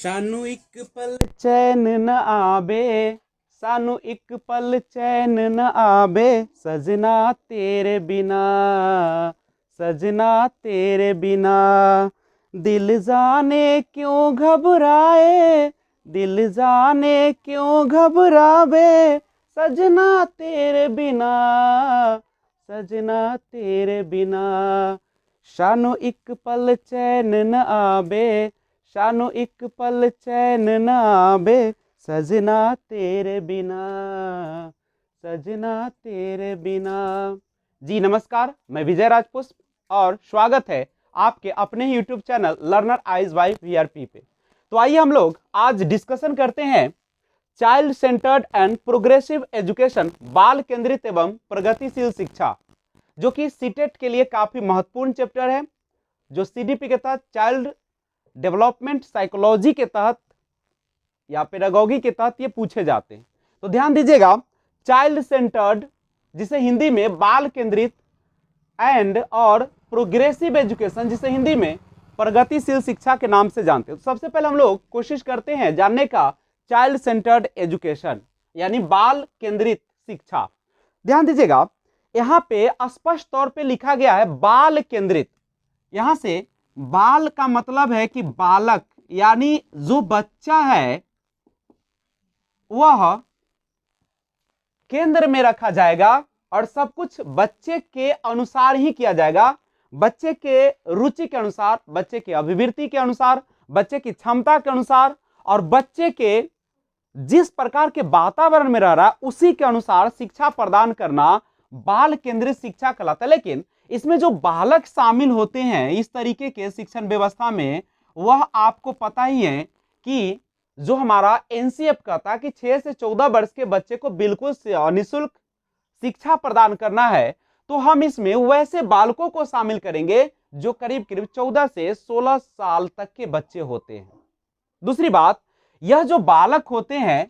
सानू एक पल चैन न आवे, सानू एक पल चैन न आवे, सजना तेरे बिना, सजना तेरे बिना। दिल जाने क्यों घबराए, दिल जाने क्यों घबरावे, सजना तेरे बिना, सजना तेरे बिना। शानो एक पल चैन न आवे, शानो एक पल चैन न आवे, सजना तेरे बिना, सजना तेरे बिना। जी नमस्कार, मैं विजय राजपुष्प और स्वागत है आपके अपने YouTube channel learner eyes Y VRP पे। तो आइए हम लोग आज डिस्कशन करते हैं child centred and progressive education, बाल केंद्रित एवं प्रगतिशील शिक्षा, जो कि सीटेट के लिए काफी महत्वपूर्ण चैप्टर है, जो सीडीपी के तहत चाइल्ड डेवलपमेंट साइकोलॉजी के तहत या पेडागॉजी के तहत ये पूछे जाते हैं। तो ध्यान दीजिएगा, चाइल्ड सेंटर्ड, जिसे हिंदी में बाल केंद्रित, एंड और प्रोग्रेसिव एजुकेशन, जिसे हिंदी में प्रगतिशील शिक्षा के नाम से जानते हैं। तो सबसे पहले हम लोग कोशिश करते हैं जानने का चाइल्ड सेंटर्ड एजुकेशन यानी बाल केंद्रित शिक्षा। ध्यान दीजिएगा, यहां पे स्पष्ट तौर पे लिखा गया है बाल केंद्रित। यहां से बाल का मतलब है कि बालक, यानी जो बच्चा है वह केंद्र में रखा जाएगा और सब कुछ बच्चे के अनुसार ही किया जाएगा, बच्चे के रुचि के अनुसार, बच्चे के अभिवृत्ति के अनुसार, बच्चे की क्षमता के अनुसार और बच्चे के जिस प्रकार के वातावरण में रह रहा है उसी के अनुसार शिक्षा प्रदान करना बाल केंद्रित शिक्षा कहलाता है। लेकिन इसमें जो बालक शामिल होते हैं इस तरीके के शिक्षण व्यवस्था में, वह आपको पता ही है कि जो हमारा एनसीएफ कहता है कि 6 से 14 वर्ष के बच्चे को बिल्कुल निःशुल्क शिक्षा प्रदान करना है, तो हम इसमें वैसे बालकों को शामिल करेंगे जो करीब करीब 14 से 16 साल तक के बच्चे होते हैं। दूसरी बात, यह जो बालक होते हैं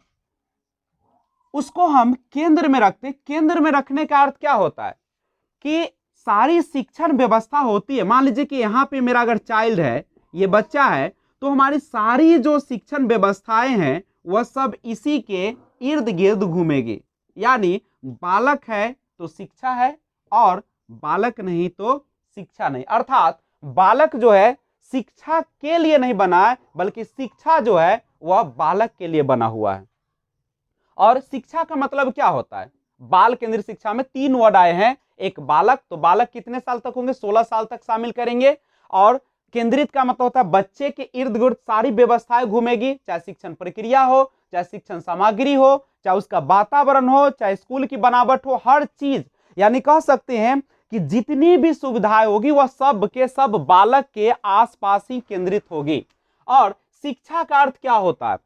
उसको हम केंद्र में रखते हैं। केंद्र में रखने का अर्थ क्या होता है कि सारी शिक्षण व्यवस्था होती है। मान लीजिए कि यहाँ पे मेरा अगर चाइल्ड है, ये बच्चा है, तो हमारी सारी जो शिक्षण व्यवस्थाएं हैं वह सब इसी के इर्द गिर्द घूमेगी। यानी बालक है तो शिक्षा है और बालक नहीं तो शिक्षा नहीं। अर्थात बालक जो है शिक्षा के लिए नहीं बना है, बल्कि शिक्षा जो है वह बालक के लिए बना हुआ है। और शिक्षा का मतलब क्या होता है? बाल केंद्रित शिक्षा में 3 वर्ड आए हैं। एक बालक, तो बालक कितने साल तक होंगे? 16 साल तक शामिल करेंगे। और केंद्रित का मतलब होता है बच्चे के इर्द गिर्द सारी व्यवस्थाएं घूमेगी, चाहे शिक्षण प्रक्रिया हो, चाहे शिक्षण सामग्री हो, चाहे उसका वातावरण हो, चाहे स्कूल की बनावट हो, हर चीज, यानी कह सकते हैं कि जितनी भी सुविधाएं होगी वह सब के सब बालक के आसपास ही केंद्रित होगी। और शिक्षा का अर्थ क्या होता है?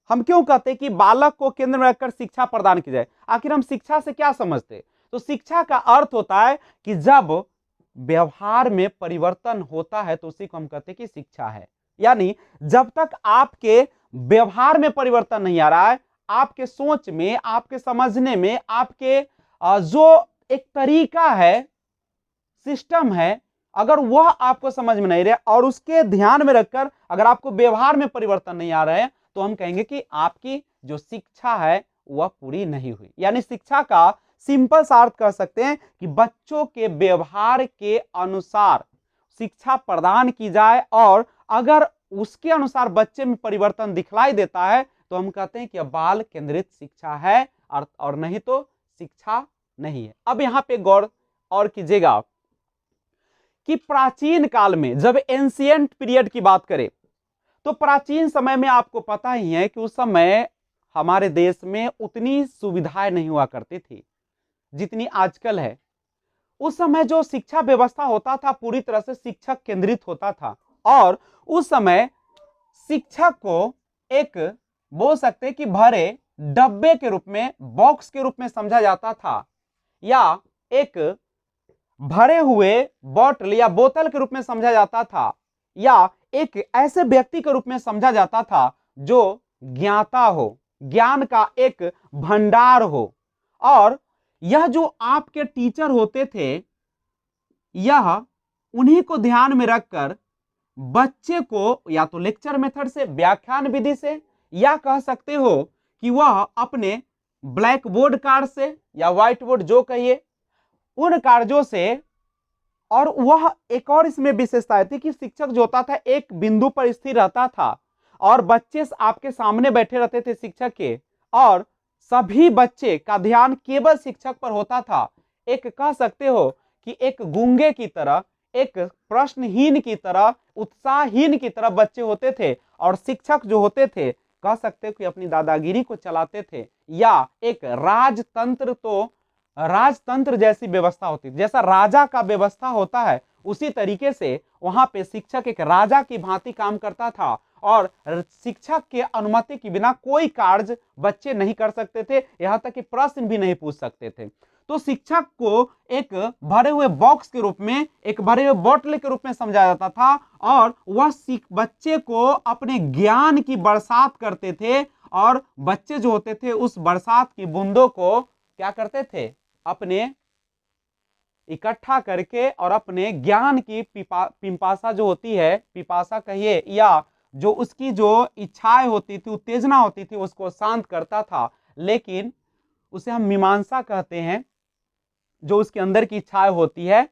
हम क्यों कहते हैं कि बालक को केंद्र में रखकर शिक्षा प्रदान की जाए? आखिर हम शिक्षा से क्या समझते हैं? तो शिक्षा का अर्थ होता है कि जब व्यवहार में परिवर्तन होता है तो उसी को हम कहते हैं कि शिक्षा है। यानी जब तक आपके व्यवहार में परिवर्तन नहीं आ रहा है, आपके सोच में, आपके समझने में, आपके जो एक तरीका है, सिस्टम है, अगर वह आपको समझ में नहीं रहा और उसके ध्यान में रखकर अगर आपको व्यवहार में परिवर्तन नहीं आ रहा है, तो हम कहेंगे कि आपकी जो शिक्षा है वह पूरी नहीं हुई। यानी शिक्षा का सिंपल सा अर्थ कर सकते हैं कि बच्चों के व्यवहार के अनुसार शिक्षा प्रदान की जाए, और अगर उसके अनुसार बच्चे में परिवर्तन दिखलाई देता है तो हम कहते हैं कि बाल केंद्रित शिक्षा है, और नहीं तो शिक्षा नहीं है। अब यहां पे गौर और कीजिएगा कि प्राचीन काल में, जब एंशिएंट पीरियड की बात करें, तो प्राचीन समय में आपको पता ही है कि उस समय हमारे देश में उतनी सुविधाएं नहीं हुआ करती थी जितनी आजकल है। उस समय जो शिक्षा व्यवस्था होता था पूरी तरह से शिक्षक केंद्रित होता था, और उस समय शिक्षक को एक, बोल सकते हैं कि भरे डब्बे के रूप में, बॉक्स के रूप में समझा जाता था, या एक भरे हुए बॉटल या बोतल के रूप में समझा जाता था, या एक ऐसे व्यक्ति के रूप में समझा जाता था जो ज्ञाता हो, ज्ञान का एक भंडार हो। और यह जो आपके टीचर होते थे, यह उन्हीं को ध्यान में रखकर बच्चे को या तो लेक्चर मेथड से, व्याख्यान विधि से, या कह सकते हो कि वह अपने ब्लैक बोर्ड कार्ड से या व्हाइट बोर्ड जो कहिए उन कार्यों से। और वह एक और इसमें विशेषता थी कि शिक्षक जो होता था एक बिंदु पर स्थिर रहता था और बच्चे आपके सामने बैठे रहते थे शिक्षक के, और सभी बच्चे का ध्यान केवल शिक्षक पर होता था। एक कह सकते हो कि एक गूंगे की तरह, एक प्रश्नहीन की तरह, उत्साहहीन की तरह बच्चे होते थे, और शिक्षक जो होते थे कह सकते हो कि अपनी दादागिरी को चलाते थे, या एक राजतंत्र, तो राजतंत्र जैसी व्यवस्था होती थी, जैसा राजा का व्यवस्था होता है उसी तरीके से वहां पे शिक्षक एक राजा की भांति काम करता था, और शिक्षक के अनुमति के बिना कोई कार्य बच्चे नहीं कर सकते थे, यहां तक कि प्रश्न भी नहीं पूछ सकते थे। तो शिक्षक को एक भरे हुए बॉक्स के रूप में, एक भरे हुए बोतल के रूप में समझा जाता था, और वह बच्चे को अपने ज्ञान की बरसात करते थे, और बच्चे जो होते थे उस बरसात की बूंदों को क्या करते थे, अपने इकट्ठा करके और अपने ज्ञान की पिपासा जो होती है, पिपासा कहिए, या जो उसकी जो इच्छाएं होती थी, उत्तेजना होती थी, उसको शांत करता था। लेकिन उसे हम मीमांसा कहते हैं, जो उसके अंदर की इच्छाएं होती है,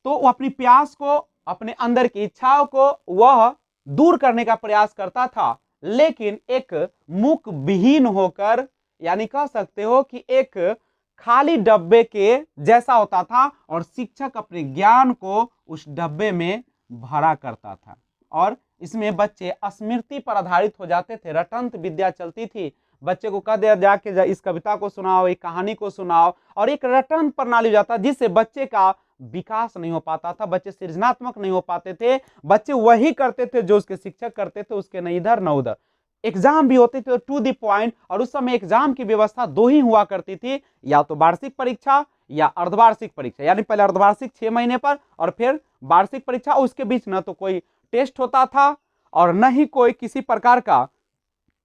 तो वो अपनी प्यास को, अपने अंदर की इच्छाओं को वह दूर करने का प्रयास करता था, लेकिन एक मुख विहीन होकर, यानी कह सकते हो कि एक खाली डब्बे के जैसा होता था, और शिक्षक अपने ज्ञान को उस डब्बे में भरा करता था, और इसमें बच्चे स्मृति पर आधारित हो जाते थे, रटंत विद्या चलती थी। बच्चे को कह दिया जाके इस कविता को सुनाओ, एक कहानी को सुनाओ, और एक रटन प्रणाली जाता, जिससे बच्चे का विकास नहीं हो पाता था, बच्चे सृजनात्मक नहीं हो पाते थे, बच्चे वही करते थे जो उसके शिक्षक करते थे, उसके न इधर न उधर। एग्जाम भी होते थे टू द पॉइंट, और उस समय एग्जाम की व्यवस्था दो ही हुआ करती थी, या तो वार्षिक परीक्षा या अर्धवार्षिक परीक्षा, यानी पहले अर्धवार्षिक 6 महीने पर और फिर वार्षिक परीक्षा। उसके बीच न तो कोई टेस्ट होता था और न ही कोई किसी प्रकार का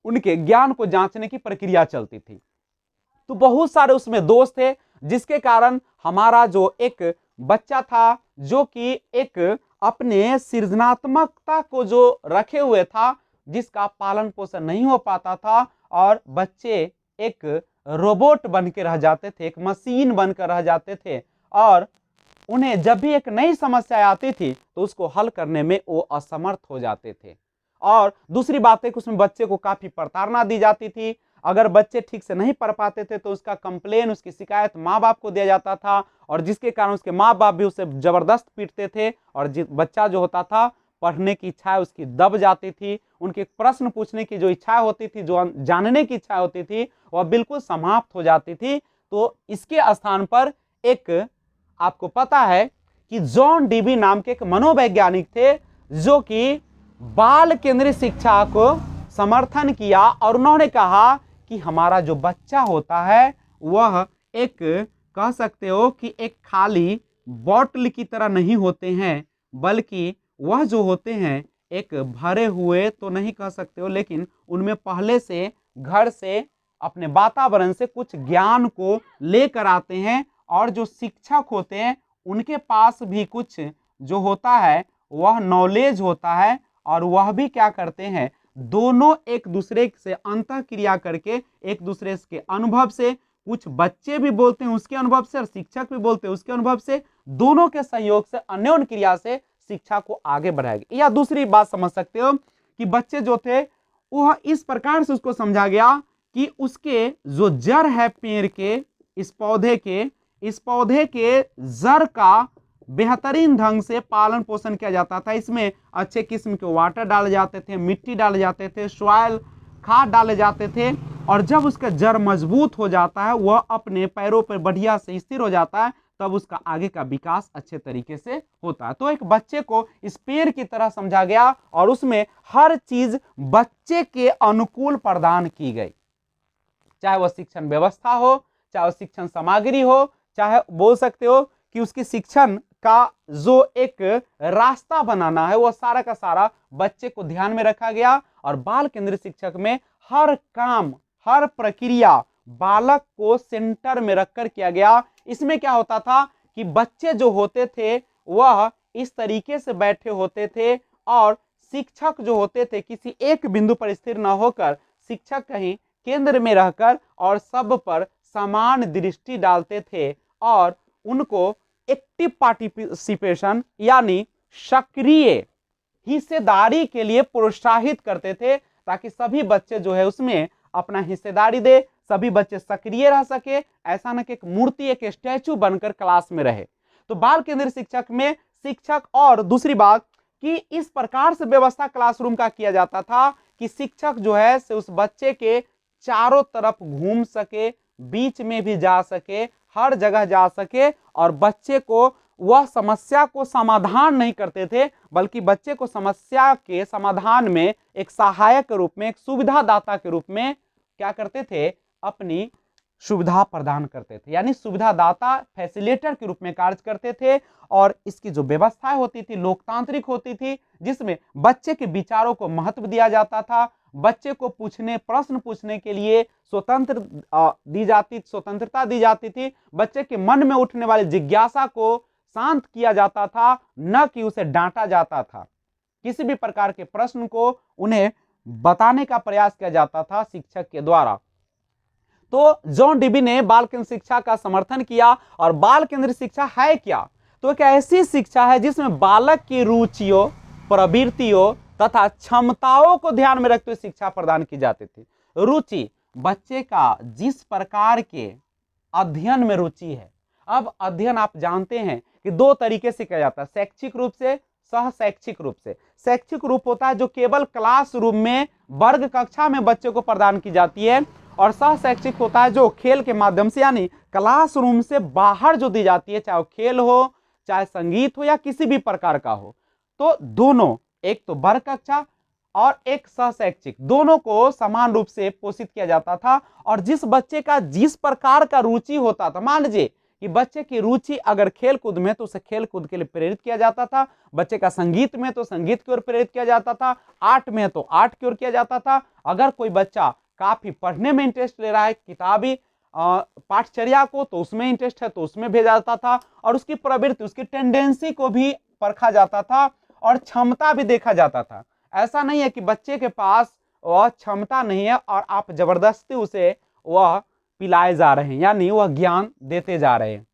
उनके ज्ञान को जांचने की प्रक्रिया चलती थी। तो बहुत सारे उसमें दोष थे, जिसके कारण हमारा जो एक बच्चा था, जो कि एक अपने सृजनात्मकता को जो रखे हुए था, जिसका पालन पोषण नहीं हो पाता था, और बच्चे एक रोबोट बन के रह जाते थे, एक मशीन बनकर रह जाते थे, और उन्हें जब भी एक नई समस्या आती थी तो उसको हल करने में वो असमर्थ हो जाते थे। और दूसरी बात है कि उसमें बच्चे को काफी प्रताड़ना दी जाती थी। अगर बच्चे ठीक से नहीं पढ़ पाते थे तो उसका कंप्लेन, उसकी शिकायत माँ बाप को दिया जाता था, और जिसके कारण उसके माँ बाप भी उसे जबरदस्त पीटते थे, और बच्चा जो होता था पढ़ने की इच्छा उसकी दब जाती थी, उनके प्रश्न पूछने की जो इच्छा होती थी, जो जानने की इच्छा होती थी, वह बिल्कुल समाप्त हो जाती थी। तो इसके स्थान पर एक, आपको पता है कि जॉन डीवी नाम के एक मनोवैज्ञानिक थे, जो कि बाल केंद्रित शिक्षा को समर्थन किया, और उन्होंने कहा कि हमारा जो बच्चा होता है वह एक, कह सकते हो कि एक खाली बॉटल की तरह नहीं होते हैं, बल्कि वह जो होते हैं एक भरे हुए, तो नहीं कह सकते हो, लेकिन उनमें पहले से घर से, अपने वातावरण से कुछ ज्ञान को लेकर आते हैं, और जो शिक्षक होते हैं उनके पास भी कुछ जो होता है वह नॉलेज होता है, और वह भी क्या करते हैं, दोनों एक दूसरे से अंतःक्रिया करके, एक दूसरे के अनुभव से, कुछ बच्चे भी बोलते हैं उसके अनुभव से और शिक्षक भी बोलते हैं उसके अनुभव से, दोनों के सहयोग से, अन्योन्य क्रिया से शिक्षा को आगे बढ़ाएगी। या दूसरी बात समझ सकते हो कि बच्चे जो थे वह इस प्रकार से उसको समझा गया कि उसके जो जड़ है पेड़ के, इस पौधे के जड़ का बेहतरीन ढंग से पालन पोषण किया जाता था। इसमें अच्छे किस्म के वाटर डाले जाते थे, मिट्टी डाले जाते थे, सॉइल खाद डाले जाते थे, और जब उसका जड़ मजबूत हो जाता है, वह अपने पैरों पर बढ़िया से स्थिर हो जाता है, तब उसका आगे का विकास अच्छे तरीके से होता है। तो एक बच्चे को इस पेड़ की तरह समझा गया, और उसमें हर चीज बच्चे के अनुकूल प्रदान की गई, चाहे वह शिक्षण व्यवस्था हो, चाहे वह शिक्षण सामग्री हो, चाहे बोल सकते हो कि उसकी शिक्षण का जो एक रास्ता बनाना है, वह सारा का सारा बच्चे को ध्यान में रखा गया। और बाल केंद्रित शिक्षक में हर काम, हर प्रक्रिया बालक को सेंटर में रखकर किया गया। इसमें क्या होता था कि बच्चे जो होते थे वह इस तरीके से बैठे होते थे, और शिक्षक जो होते थे किसी एक बिंदु पर स्थिर न होकर शिक्षक कहीं केंद्र में रहकर और सब पर समान दृष्टि डालते थे और उनको एक्टिव पार्टिसिपेशन यानी सक्रिय हिस्सेदारी के लिए प्रोत्साहित करते थे, ताकि सभी बच्चे जो है उसमें अपना हिस्सेदारी दे, सभी बच्चे सक्रिय रह सके, ऐसा न कि एक मूर्ति एक स्टैचू बनकर क्लास में रहे। तो बाल केंद्रित शिक्षक में शिक्षक, और दूसरी बात कि इस प्रकार से व्यवस्था क्लासरूम का किया जाता था कि शिक्षक जो है से उस बच्चे के चारों तरफ घूम सके, बीच में भी जा सके, हर जगह जा सके, और बच्चे को वह समस्या को समाधान नहीं करते थे बल्कि बच्चे को समस्या के समाधान में एक सहायक के रूप में, एक सुविधादाता के रूप में क्या करते थे, अपनी सुविधा प्रदान करते थे, यानी सुविधादाता फैसिलिटेटर के रूप में कार्य करते थे। और इसकी जो व्यवस्थाएं होती थी लोकतांत्रिक होती थी, जिसमें बच्चे के विचारों को महत्व दिया जाता था, बच्चे को प्रश्न पूछने के लिए स्वतंत्रता दी जाती थी, बच्चे के मन में उठने वाली जिज्ञासा को शांत किया जाता था, न कि उसे डांटा जाता था। किसी भी प्रकार के प्रश्न को उन्हें बताने का प्रयास किया जाता था शिक्षक के द्वारा। तो जॉन डीबी ने बाल केंद्रित शिक्षा का समर्थन किया। और बाल केंद्रित शिक्षा है क्या? तो एक ऐसी शिक्षा है जिसमें बालक की रुचियों, प्रवृत्तियों तथा क्षमताओं को ध्यान में रखते हुए शिक्षा प्रदान की जाती थी। रुचि, बच्चे का जिस प्रकार के अध्ययन में रुचि है। अब अध्ययन आप जानते हैं कि दो तरीके से किया जाता है, शैक्षिक रूप से, सह शैक्षिक रूप से। शैक्षिक रूप होता है जो केवल क्लासरूम में वर्ग कक्षा में बच्चे को प्रदान की जाती है, और सह शैक्षिक होता है जो खेल के माध्यम से, यानी क्लासरूम से बाहर जो दी जाती है, चाहे वो खेल हो, चाहे संगीत हो, या किसी भी प्रकार का हो। तो दोनों, एक तो वर्ग कक्षा और एक सह शैक्षिक, दोनों को समान रूप से पोषित किया जाता था। और जिस बच्चे का जिस प्रकार का रुचि होता था, मान लीजिए कि बच्चे की रुचि अगर खेल कूद में, तो उसे खेल कूद के लिए प्रेरित किया जाता था, बच्चे का संगीत में तो संगीत की ओर प्रेरित किया जाता था, आर्ट में तो आर्ट की ओर किया जाता था। अगर कोई बच्चा काफी पढ़ने में इंटरेस्ट ले रहा है, किताबी पाठचर्या को, तो उसमें इंटरेस्ट है तो उसमें भेजा जाता था, और उसकी प्रवृत्ति, उसकी टेंडेंसी को भी परखा जाता था और क्षमता भी देखा जाता था। ऐसा नहीं है कि बच्चे के पास वह क्षमता नहीं है और आप जबरदस्ती उसे वह पिलाए जा रहे हैं, यानी वह ज्ञान देते जा रहे हैं।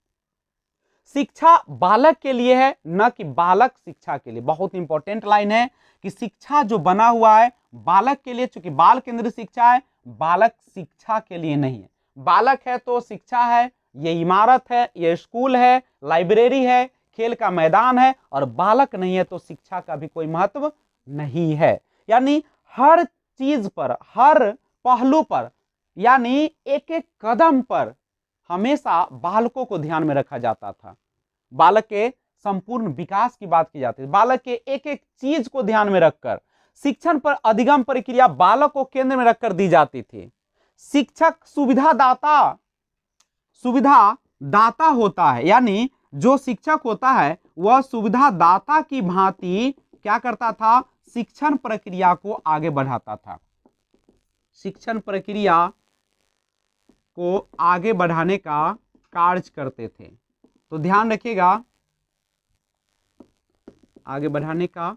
शिक्षा बालक के लिए है, न कि बालक शिक्षा के लिए। बहुत इंपॉर्टेंट लाइन है कि शिक्षा जो बना हुआ है बालक के लिए, चूंकि बाल केंद्रित शिक्षा है, बालक शिक्षा के लिए नहीं है। बालक है तो शिक्षा है, ये इमारत है, ये स्कूल है, लाइब्रेरी है, खेल का मैदान है, और बालक नहीं है तो शिक्षा का भी कोई महत्व नहीं है। यानी हर चीज पर, हर पहलू पर, यानी एक एक कदम पर हमेशा बालकों को ध्यान में रखा जाता था। बालक के संपूर्ण विकास की बात की जाती है, बालक के एक एक चीज को ध्यान में रखकर शिक्षण पर अधिगम प्रक्रिया बालक को केंद्र में रखकर दी जाती थी। शिक्षक सुविधा दाता होता है, यानी जो शिक्षक होता है वह सुविधा दाता की भांति क्या करता था, शिक्षण प्रक्रिया को आगे बढ़ाता था, शिक्षण प्रक्रिया को आगे बढ़ाने का कार्य करते थे। तो ध्यान रखिएगा, आगे बढ़ाने का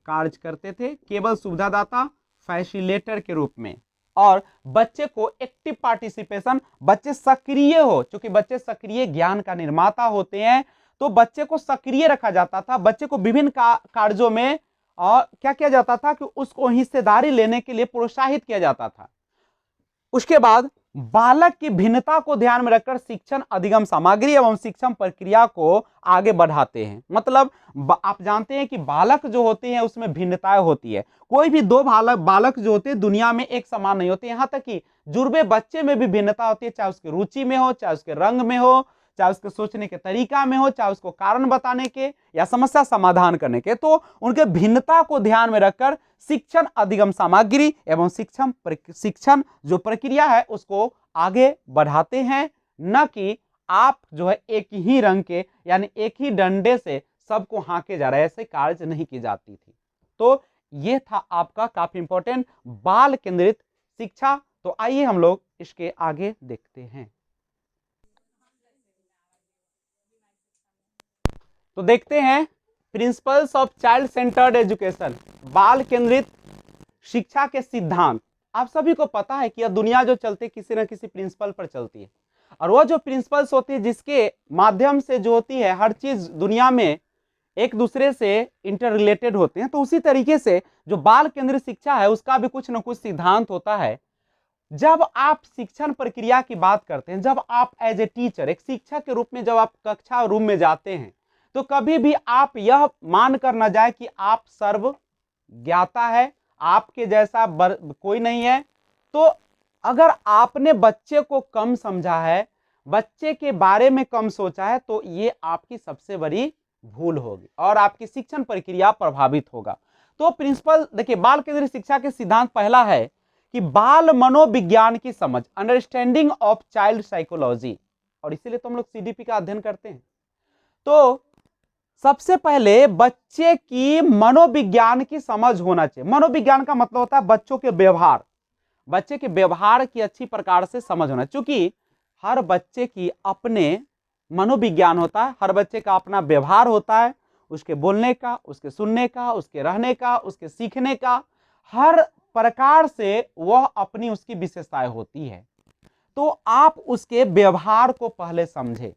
कार्य करते थे केवल सुविधादाता, फैसिलिटेटर के रूप में। और बच्चे को एक्टिव पार्टिसिपेशन, बच्चे सक्रिय हो, क्योंकि बच्चे सक्रिय ज्ञान का निर्माता होते हैं, तो बच्चे को सक्रिय रखा जाता था। बच्चे को विभिन्न कार्यों में और क्या किया जाता था कि उसको हिस्सेदारी लेने के लिए प्रोत्साहित किया जाता था। उसके बाद बालक की भिन्नता को ध्यान में रखकर शिक्षण अधिगम सामग्री एवं शिक्षण प्रक्रिया को आगे बढ़ाते हैं। मतलब आप जानते हैं कि बालक जो होते हैं उसमें भिन्नताएं होती है, कोई भी दो बालक जो होते हैं दुनिया में एक समान नहीं होते। यहाँ तक कि जुड़वे बच्चे में भी भिन्नता होती है, चाहे उसकी रुचि में हो, चाहे उसके रंग में हो, चाहे उसके सोचने के तरीका में हो, चाहे उसको कारण बताने के या समस्या समाधान करने के। तो उनके भिन्नता को ध्यान में रखकर शिक्षण अधिगम सामग्री एवं शिक्षण जो प्रक्रिया है उसको आगे बढ़ाते हैं, न कि आप जो है एक ही रंग के, यानी एक ही डंडे से सबको हाँके जा रहे, ऐसे कार्य नहीं की जाती थी। तो ये था आपका काफी इंपॉर्टेंट बाल केंद्रित शिक्षा। तो आइए हम लोग इसके आगे देखते हैं। तो देखते हैं principles of child centred education, बाल केंद्रित शिक्षा के सिद्धांत। आप सभी को पता है कि यह दुनिया जो चलती है किसी न किसी प्रिंसिपल पर चलती है, और वो जो प्रिंसिपल्स होती है जिसके माध्यम से जो होती है हर चीज दुनिया में एक दूसरे से इंटर रिलेटेड होते हैं, तो उसी तरीके से जो बाल केंद्रित शिक्षा है उसका भी कुछ न कुछ सिद्धांत होता है। जब आप शिक्षण प्रक्रिया की बात करते हैं, जब आप एज ए टीचर, एक शिक्षक के रूप में जब आप कक्षा रूम में जाते हैं, तो कभी भी आप यह मान कर न जाए कि आप सर्व ज्ञाता है, आपके जैसा कोई नहीं है। तो अगर आपने बच्चे को कम समझा है, बच्चे के बारे में कम सोचा है, तो ये आपकी सबसे बड़ी भूल होगी और आपकी शिक्षण प्रक्रिया प्रभावित होगा। तो प्रिंसिपल देखिए, बाल केंद्रित शिक्षा के सिद्धांत पहला है कि बाल मनोविज्ञान की समझ, अंडरस्टैंडिंग ऑफ चाइल्ड साइकोलॉजी, और इसीलिए तो हम लोग सीडीपी का अध्ययन करते हैं। तो सबसे पहले बच्चे की मनोविज्ञान की समझ होना चाहिए। मनोविज्ञान का मतलब होता है बच्चों के व्यवहार, बच्चे के व्यवहार की अच्छी प्रकार से समझ होना, क्योंकि हर बच्चे की अपने मनोविज्ञान होता है, हर बच्चे का अपना व्यवहार होता है, उसके बोलने का, उसके सुनने का, उसके रहने का, उसके सीखने का, हर प्रकार से वह अपनी उसकी विशेषताएं होती है। तो आप उसके व्यवहार को पहले समझे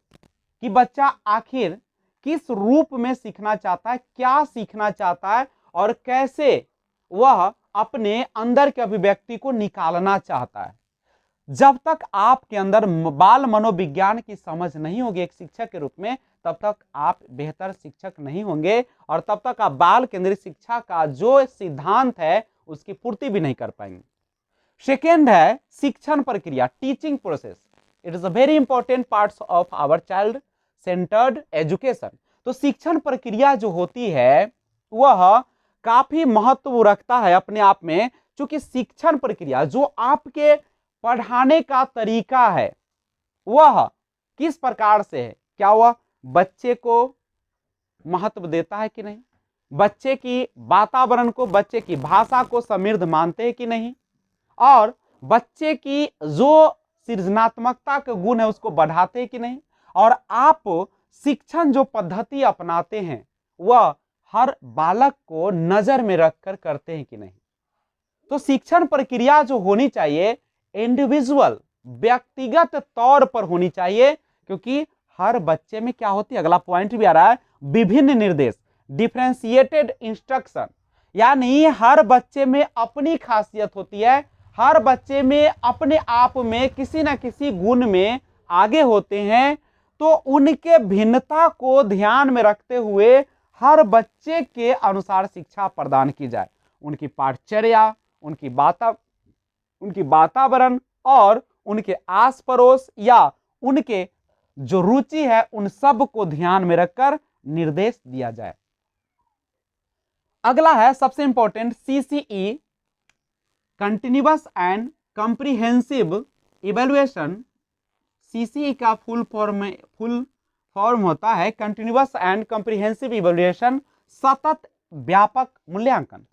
कि बच्चा आखिर किस रूप में सीखना चाहता है, क्या सीखना चाहता है और कैसे वह अपने अंदर के अभिव्यक्ति को निकालना चाहता है। जब तक आपके अंदर बाल मनोविज्ञान की समझ नहीं होगी एक शिक्षक के रूप में, तब तक आप बेहतर शिक्षक नहीं होंगे और तब तक आप बाल केंद्रित शिक्षा का जो सिद्धांत है उसकी पूर्ति भी नहीं कर पाएंगे। सेकेंड है शिक्षण प्रक्रिया, teaching process. It is a very important part of our child centred education. तो शिक्षण प्रक्रिया जो होती है वह काफी महत्व रखता है अपने आप में, क्योंकि शिक्षण प्रक्रिया जो आपके पढ़ाने का तरीका है वह किस प्रकार से है, क्या वह बच्चे को महत्व देता है कि नहीं, बच्चे की वातावरण को, बच्चे की भाषा को समृद्ध मानते हैं कि नहीं, और बच्चे की जो सृजनात्मकता के गुण है उसको बढ़ाते हैं कि नहीं, और आप शिक्षण जो पद्धति अपनाते हैं वह हर बालक को नजर में रखकर करते हैं कि नहीं। तो शिक्षण प्रक्रिया जो होनी चाहिए इंडिविजुअल, व्यक्तिगत तौर पर होनी चाहिए, क्योंकि हर बच्चे में क्या होती है, अगला पॉइंट भी आ रहा है, विभिन्न निर्देश, डिफरेंशिएटेड इंस्ट्रक्शन, यानी हर बच्चे में अपनी खासियत होती है, हर बच्चे में अपने आप में किसी न किसी गुण में आगे होते हैं। तो उनके भिन्नता को ध्यान में रखते हुए हर बच्चे के अनुसार शिक्षा प्रदान की जाए, उनकी पाठचर्या, उनकी वातावरण और उनके आस पड़ोस या उनके जो रुचि है उन सब को ध्यान में रखकर निर्देश दिया जाए। अगला है सबसे important CCE, continuous and comprehensive evaluation. CCE का फुल फॉर्म होता है कंटिन्यूअस एंड कॉम्प्रिहेंसिव इवैल्यूएशन, सतत व्यापक मूल्यांकन।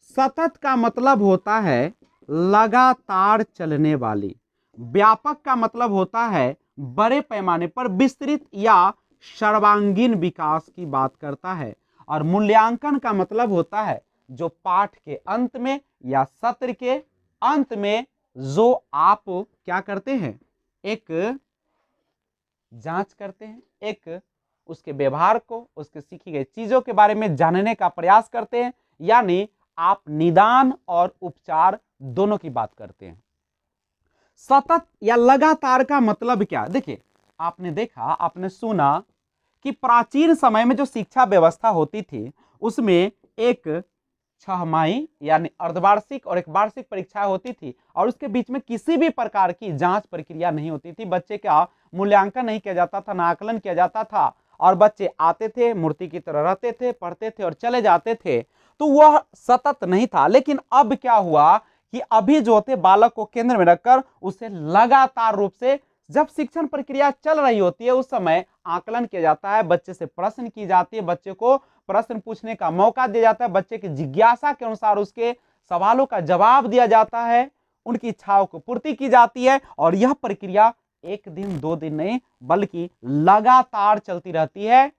सतत का मतलब होता है लगातार चलने वाली, व्यापक का मतलब होता है बड़े पैमाने पर विस्तृत या सर्वांगीण विकास की बात करता है, और मूल्यांकन का मतलब होता है जो पाठ के अंत में या सत्र के अंत में जो आप क्या करते हैं, एक जांच करते हैं, एक उसके व्यवहार को, उसके सीखी गई चीजों के बारे में जानने का प्रयास करते हैं, यानी आप निदान और उपचार दोनों की बात करते हैं। सतत या लगातार का मतलब क्या, देखिए आपने देखा, आपने सुना कि प्राचीन समय में जो शिक्षा व्यवस्था होती थी उसमें एक छमाही यानी अर्धवार्षिक और एक वार्षिक परीक्षा होती थी, और उसके बीच में किसी भी प्रकार की जांच प्रक्रिया नहीं होती थी, बच्चे का मूल्यांकन नहीं किया जाता था, ना आकलन किया जाता था, और बच्चे आते थे, मूर्ति की तरह रहते थे, पढ़ते थे और चले जाते थे। तो वह सतत नहीं था। लेकिन अब क्या हुआ कि अभी जो होते बालक को केंद्र में रखकर उसे लगातार रूप से, जब शिक्षण प्रक्रिया चल रही होती है उस समय आकलन किया जाता है, बच्चे से प्रश्न की जाती है, बच्चे को प्रश्न पूछने का मौका दिया जाता है, बच्चे की जिज्ञासा के अनुसार उसके सवालों का जवाब दिया जाता है, उनकी इच्छाओं को पूर्ति की जाती है, और यह प्रक्रिया एक दिन दो दिन नहीं बल्कि लगातार चलती रहती है।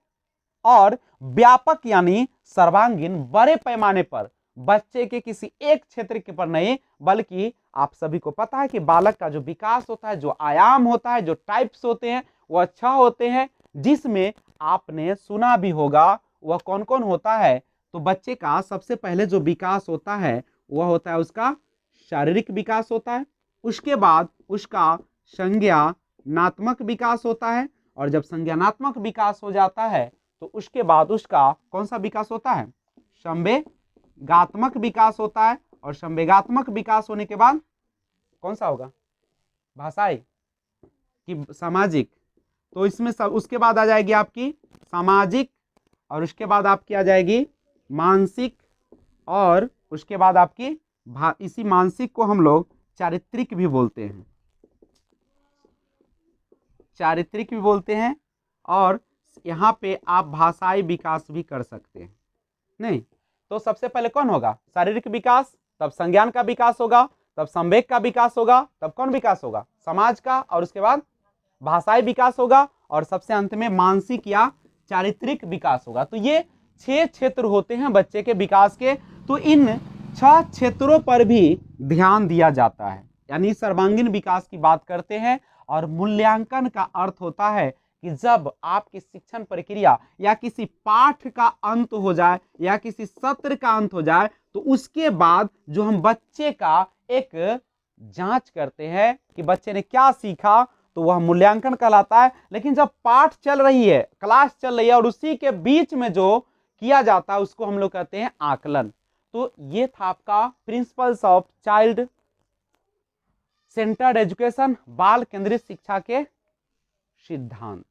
और व्यापक यानी सर्वांगीण बड़े पैमाने पर, बच्चे के किसी एक क्षेत्र के पर नहीं, बल्कि आप सभी को पता है कि बालक का जो विकास होता है, जो आयाम होता है, जो टाइप्स होते हैं वो अच्छा होते हैं, जिसमें आपने सुना भी होगा वह कौन कौन होता है। तो बच्चे का सबसे पहले जो विकास होता है वह होता है उसका शारीरिक विकास होता है, उसके बाद उसका संज्ञानात्मक विकास होता है, और जब संज्ञानात्मक विकास हो जाता है तो उसके बाद उसका कौन सा विकास होता है, संवेगात्मक विकास होता है, और संवेगात्मक विकास होने के बाद कौन सा होगा, भाषाई कि सामाजिक। तो इसमें सब उसके बाद आ जाएगी आपकी सामाजिक, और उसके बाद आपकी आ जाएगी मानसिक, और उसके बाद आपकी इसी मानसिक को हम लोग चारित्रिक भी बोलते हैं, चारित्रिक भी बोलते हैं, और यहाँ पे आप भाषाई विकास भी कर सकते हैं। नहीं तो सबसे पहले कौन होगा, शारीरिक विकास, तब संज्ञान का विकास होगा, तब संवेग का विकास होगा, तब कौन विकास होगा, समाज का, और उसके बाद भाषाई विकास होगा, और सबसे अंत में मानसिक या चारित्रिक विकास होगा। तो ये 6 क्षेत्र होते हैं बच्चे के विकास के। तो इन 6 क्षेत्रों पर भी ध्यान दिया जाता है, यानी सर्वांगीण विकास की बात करते हैं। और मूल्यांकन का अर्थ होता है कि जब आपकी शिक्षण प्रक्रिया या किसी पाठ का अंत हो जाए या किसी सत्र का अंत हो जाए, तो उसके बाद जो हम बच्चे का एक जांच करते हैं कि बच्चे ने क्या सीखा, तो वह मूल्यांकन कहलाता है। लेकिन जब पाठ चल रही है, क्लास चल रही है, और उसी के बीच में जो किया जाता है उसको हम लोग कहते हैं आकलन। तो ये था आपका principles of child centred education, बाल केंद्रित शिक्षा के सिद्धांत।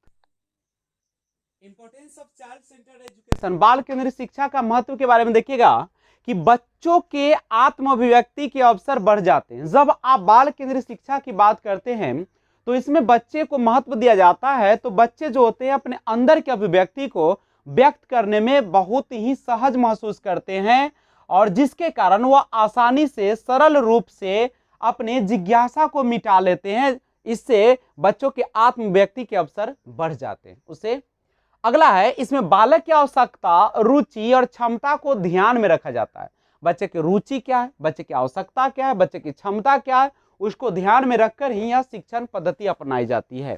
Importance of child centred education, बाल केंद्रित शिक्षा का महत्व के बारे में देखिएगा कि बच्चों के आत्म अभिव्यक्ति के अवसर बढ़ जाते हैं। जब आप बाल केंद्रित शिक्षा की बात करते हैं तो इसमें बच्चे को महत्व दिया जाता है। तो बच्चे जो होते हैं अपने अंदर के अभिव्यक्ति को व्यक्त करने में बहुत ही सहज महसूस करते हैं, और जिसके कारण वह आसानी से सरल रूप से अपने जिज्ञासा को मिटा लेते हैं। इससे बच्चों के आत्म व्यक्ति के अवसर बढ़ जाते हैं। उसे अगला है, इसमें बालक की आवश्यकता, रुचि और क्षमता को ध्यान में रखा जाता है। बच्चे की रुचि क्या है, बच्चे की आवश्यकता क्या है, बच्चे की क्षमता क्या है, उसको ध्यान में रखकर ही यह शिक्षण पद्धति अपनाई जाती है।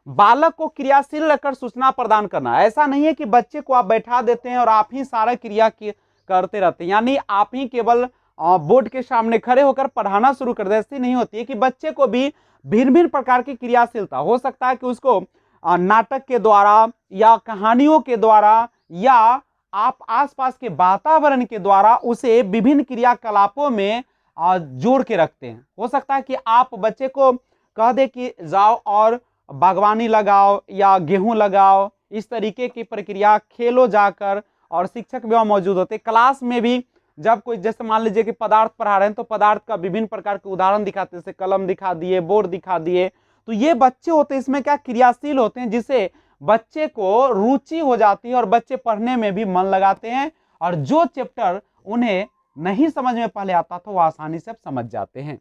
बालक को क्रियाशील रखकर सूचना प्रदान करना, ऐसा नहीं है कि बच्चे को आप बैठा देते हैं और आप ही सारा क्रिया करते रहते हैं, यानी आप ही केवल बोर्ड के सामने खड़े होकर पढ़ाना शुरू कर दे, ऐसी नहीं होती है। कि बच्चे को भी भिन्न भिन्न प्रकार की क्रियाशीलता हो सकता है, कि उसको नाटक के द्वारा या कहानियों के द्वारा या आप आसपास के वातावरण के द्वारा उसे विभिन्न क्रियाकलापों में जोड़ के रखते हैं। हो सकता है कि आप बच्चे को कह दे कि जाओ और बागवानी लगाओ या गेहूं लगाओ, इस तरीके की प्रक्रिया खेलो जाकर, और शिक्षक भी वहां मौजूद होते। क्लास में भी जब कोई, जैसे मान लीजिए कि पदार्थ पढ़ा रहे हैं तो पदार्थ का विभिन्न प्रकार के उदाहरण दिखाते हैं, जैसे कलम दिखा दिए, बोर्ड दिखा दिए। तो ये बच्चे होते हैं, इसमें क्या क्रियाशील होते हैं, जिससे बच्चे को रुचि हो जाती है और बच्चे पढ़ने में भी मन लगाते हैं, और जो चैप्टर उन्हें नहीं समझ में पहले आता तो वो आसानी से समझ जाते हैं।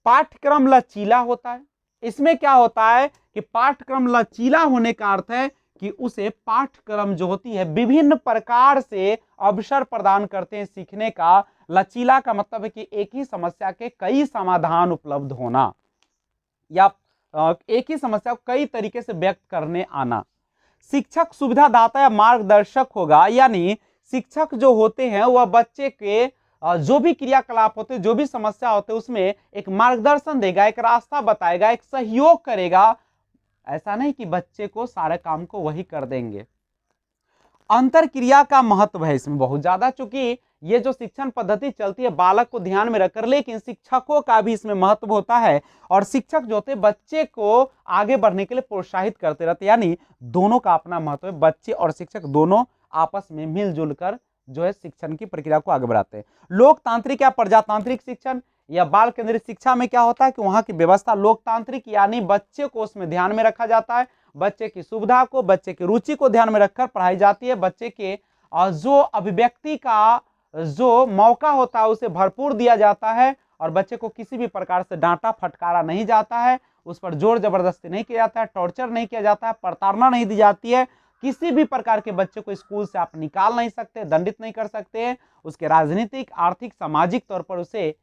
पाठ्यक्रम लचीला होता है। इसमें क्या होता है कि पाठ्यक्रम लचीला होने का अर्थ है कि उसे पाठ्यक्रम जो होती है विभिन्न प्रकार से अवसर प्रदान करते हैं सीखने का। लचीला का मतलब है कि एक ही समस्या के कई समाधान उपलब्ध होना, या एक ही समस्या को कई तरीके से व्यक्त करने आना। शिक्षक सुविधादाता या मार्गदर्शक होगा, यानी शिक्षक जो होते हैं वह बच्चे के जो भी क्रियाकलाप होते हैं, जो भी समस्या होते हैं, उसमें एक मार्गदर्शन देगा, एक रास्ता बताएगा, एक सहयोग करेगा। ऐसा नहीं कि बच्चे को सारे काम को वही कर देंगे। अंतर क्रिया का महत्व है इसमें बहुत ज्यादा, चूंकि ये जो शिक्षण पद्धति चलती है बालक को ध्यान में रखकर, लेकिन शिक्षकों का भी इसमें महत्व होता है। और शिक्षक जो होते हैं बच्चे को आगे बढ़ने के लिए प्रोत्साहित करते रहते हैं, यानी दोनों का अपना महत्व है। बच्चे और शिक्षक दोनों आपस में मिलजुल कर जो है शिक्षण की प्रक्रिया को आगे बढ़ाते हैं। लोकतांत्रिक या प्रजातांत्रिक शिक्षण या बाल केंद्रित शिक्षा में क्या होता है कि वहां की व्यवस्था लोकतांत्रिक, यानी बच्चे को उसमें ध्यान में रखा जाता है, बच्चे की सुविधा को, बच्चे की रुचि को ध्यान में रखकर पढ़ाई जाती है। बच्चे के जो अभिव्यक्ति का जो मौका होता है उसे भरपूर दिया जाता है, और बच्चे को किसी भी प्रकार से डांटा फटकारा नहीं जाता है, उस पर जोर जबरदस्ती नहीं किया जाता है, टॉर्चर नहीं किया जाता है, प्रताड़ना नहीं दी जाती है, किसी भी प्रकार के बच्चे को स्कूल से आप निकाल नहीं सकते, दंडित नहीं कर सकते, उसके राजनीतिक, आर्थिक, सामाजिक तौर पर उसे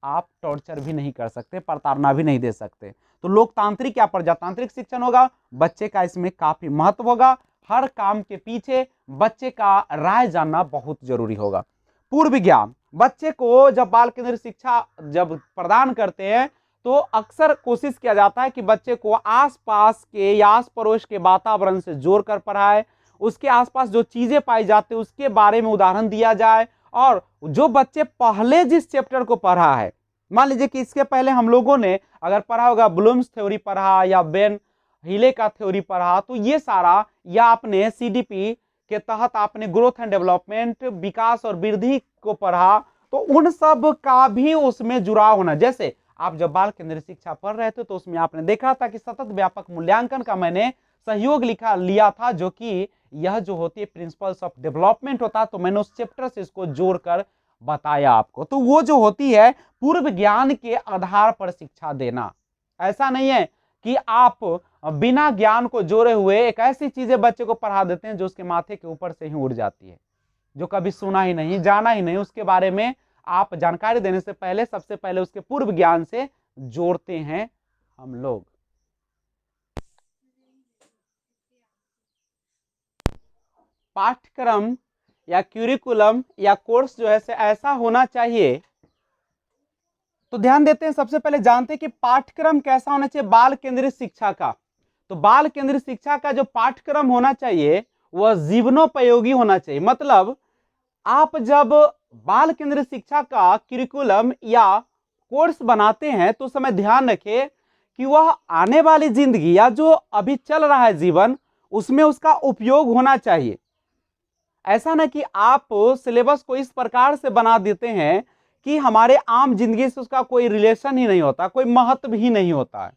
आप टॉर्चर भी नहीं कर सकते, प्रताड़ना भी नहीं दे सकते। तो लोकतांत्रिक या प्रजातांत्रिक शिक्षण होगा, बच्चे का इसमें काफी महत्व होगा। हर काम के पीछे बच्चे का राय जानना बहुत जरूरी होगा। पूर्व ज्ञान, बच्चे को जब बाल केंद्रित शिक्षा जब प्रदान करते हैं तो अक्सर कोशिश किया जाता है कि बच्चे को आसपास के या आस पड़ोस के वातावरण से जोड़कर पढ़ाए, उसके आसपास जो चीजें पाई जाती है उसके बारे में उदाहरण दिया जाए, और जो बच्चे पहले जिस चैप्टर को पढ़ा है, मान लीजिए कि इसके पहले हम लोगों ने अगर पढ़ा होगा ब्लूम्स थ्योरी पढ़ा या बेन हीले का थ्योरी पढ़ा, तो ये सारा, या आपने सीडीपी के तहत आपने ग्रोथ एंड डेवलपमेंट, विकास और वृद्धि को पढ़ा, तो उन सब का भी उसमें जुड़ाव होना। जैसे आप जब बाल केंद्रित शिक्षा पढ़ रहे थे तो उसमें आपने देखा था कि सतत व्यापक मूल्यांकन का मैंने सहयोग लिया था, जो कि यह जो होती है प्रिंसिपल्स ऑफ डेवलपमेंट होता है, तो मैंने उस चैप्टर से इसको जोड़कर बताया आपको। तो वो जो होती है पूर्व ज्ञान के आधार पर शिक्षा देना। ऐसा नहीं है कि आप बिना ज्ञान को जोड़े हुए एक ऐसी चीजें बच्चे को पढ़ा देते हैं जो उसके माथे के ऊपर से ही उड़ जाती है, जो कभी सुना ही नहीं, जाना ही नहीं, उसके बारे में आप जानकारी देने से पहले सबसे पहले उसके पूर्व ज्ञान से जोड़ते हैं हम लोग। पाठ्यक्रम या क्यूरिकुलम या कोर्स जो है ऐसा होना चाहिए, तो ध्यान देते हैं, सबसे पहले जानते हैं कि पाठ्यक्रम कैसा होना चाहिए बाल केंद्रित शिक्षा का। तो बाल केंद्रित शिक्षा का जो पाठ्यक्रम होना चाहिए वह जीवनोपयोगी होना चाहिए। मतलब आप जब बाल केंद्रित शिक्षा का करिकुलम या कोर्स बनाते हैं तो समय ध्यान रखें कि वह आने वाली जिंदगी या जो अभी चल रहा है जीवन, उसमें उसका उपयोग होना चाहिए। ऐसा ना कि आप सिलेबस को इस प्रकार से बना देते हैं कि हमारे आम जिंदगी से उसका कोई रिलेशन ही नहीं होता, कोई महत्व ही नहीं होता है।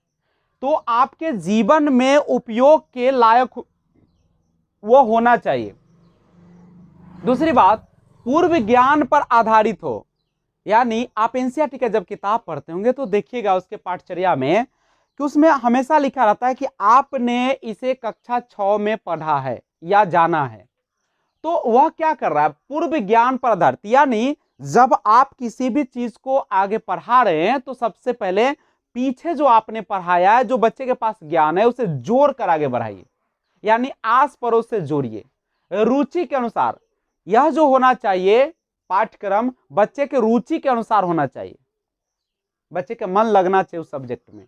तो आपके जीवन में उपयोग के लायक वो होना चाहिए। दूसरी बात, पूर्व ज्ञान पर आधारित हो। यानी आप एनसीईआरटी का जब किताब पढ़ते होंगे तो देखिएगा उसके पाठचर्या में कि उसमें हमेशा लिखा रहता है कि आपने इसे कक्षा 6 में पढ़ा है या जाना है। तो वह क्या कर रहा है, पूर्व ज्ञान पर आधारित। यानी जब आप किसी भी चीज को आगे पढ़ा रहे हैं तो सबसे पहले पीछे जो आपने पढ़ाया है, जो बच्चे के पास ज्ञान है, उसे जोड़ कर आगे बढ़ाइए। यानी आस पड़ोस से जोड़िए रुचि के अनुसार। यह जो होना चाहिए पाठ्यक्रम बच्चे के रुचि के अनुसार होना चाहिए, बच्चे के मन लगना चाहिए उस सब्जेक्ट में।